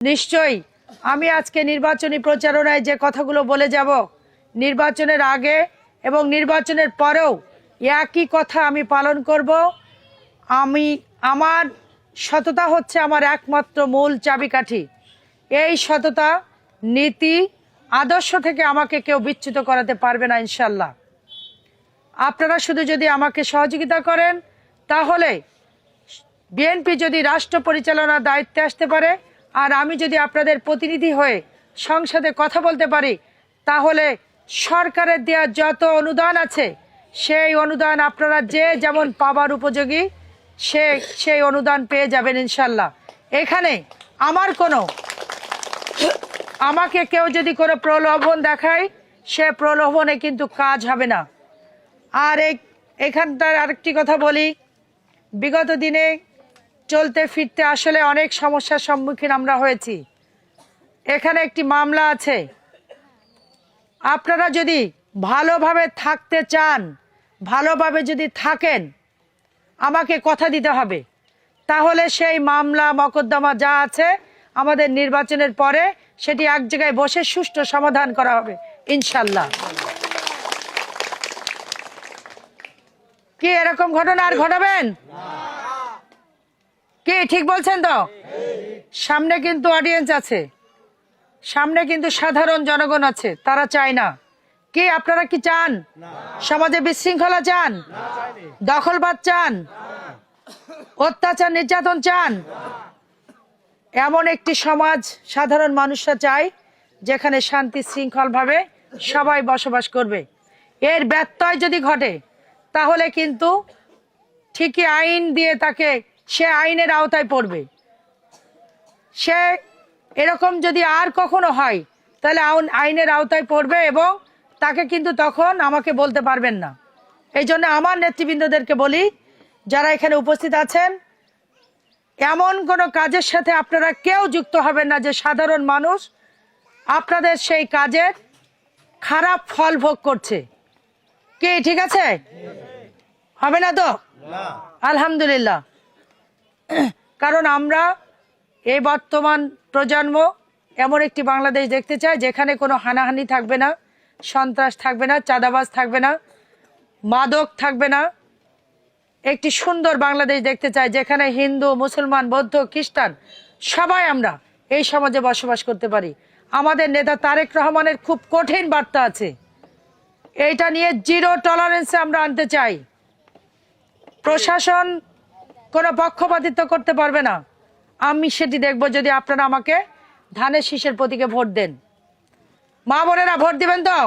নিশ্চয়ই আমি আজকে নির্বাচনী প্রচারণায় যে কথাগুলো বলে যাব, নির্বাচনের আগে এবং নির্বাচনের পরেও একই কথা আমি পালন করব। আমার সততা হচ্ছে আমার একমাত্র মূল চাবিকাঠি। এই সততা, নীতি, আদর্শ থেকে আমাকে কেউ বিচ্যুত করাতে পারবে না ইনশাল্লাহ। আপনারা শুধু যদি আমাকে সহযোগিতা করেন, তাহলে বিএনপি যদি রাষ্ট্র পরিচালনার দায়িত্বে আসতে পারে, আর আমি যদি আপনাদের প্রতিনিধি হয়ে সংসদে কথা বলতে পারি, তাহলে সরকারের দেওয়া যত অনুদান আছে সেই অনুদান আপনারা যে যেমন পাবার উপযোগী সেই অনুদান পেয়ে যাবেন ইনশাল্লাহ। এখানে আমাকে কেউ যদি কোনো প্রলোভন দেখায়, সে প্রলোভনে কিন্তু কাজ হবে না। আর এখানটার আরেকটি কথা বলি, বিগত দিনে চলতে ফিরতে আসলে অনেক সমস্যার সম্মুখীন আমরা হয়েছি। এখানে একটি মামলা আছে। আপনারা যদি ভালোভাবে থাকতে চান, ভালোভাবে যদি থাকেন, আমাকে কথা দিতে হবে। তাহলে সেই মামলা মকদ্দমা যা আছে আমাদের নির্বাচনের পরে সেটি এক জায়গায় বসে সুষ্ঠু সমাধান করা হবে ইনশাল্লাহ। কি এরকম ঘটনা আর ঘটাবেন? কি ঠিক বলছেন তো? সামনে কিন্তু অডিয়েন্স আছে, সামনে কিন্তু সাধারণ জনগণ আছে, তারা চায় না। কি আপনারা কি চান? সমাজে বিশৃঙ্খলা চান? দখলবাদ চান? অত্যাচার নির্যাতন চান? এমন একটি সমাজ সাধারণ মানুষরা চায় যেখানে শান্তি শৃঙ্খল ভাবে সবাই বসবাস করবে। এর ব্যত্যয় যদি ঘটে, তাহলে কিন্তু ঠিকই আইন দিয়ে সে আইনের আওতায় পড়বে। সে এরকম যদি আর কখনো হয়, তাহলে আইনের আওতায় পড়বে এবং তাকে কিন্তু তখন আমাকে বলতে পারবেন না। এই জন্য আমার নেতৃবৃন্দদেরকে বলি, যারা এখানে উপস্থিত আছেন, এমন কোনো কাজের সাথে আপনারা কেউ যুক্ত হবেন না যে সাধারণ মানুষ আপনাদের সেই কাজের খারাপ ফল ভোগ করছে। কি ঠিক আছে? হবে না তো? আলহামদুলিল্লাহ। কারণ আমরা এই বর্তমান প্রজন্ম এমন একটি বাংলাদেশ দেখতে চাই যেখানে কোনো হানাহানি থাকবে না, সন্ত্রাস থাকবে না, চাঁদাবাজ থাকবে না, মাদক থাকবে না। একটি সুন্দর বাংলাদেশ দেখতে চাই যেখানে হিন্দু, মুসলমান, বৌদ্ধ, খ্রিস্টান সবাই আমরা এই সমাজে বসবাস করতে পারি। আমাদের নেতা তারেক রহমানের খুব কঠিন বার্তা আছে, এইটা নিয়ে জিরো টলারেন্সে আমরা আনতে চাই। প্রশাসন কোনো পক্ষপাতিত্ব করতে পারবে না। আমি সেটি দেখব যদি আপনারা আমাকে ধানের শীষের প্রতীকে ভোট দেন। মা বোনেরা ভোট দিবেন তো?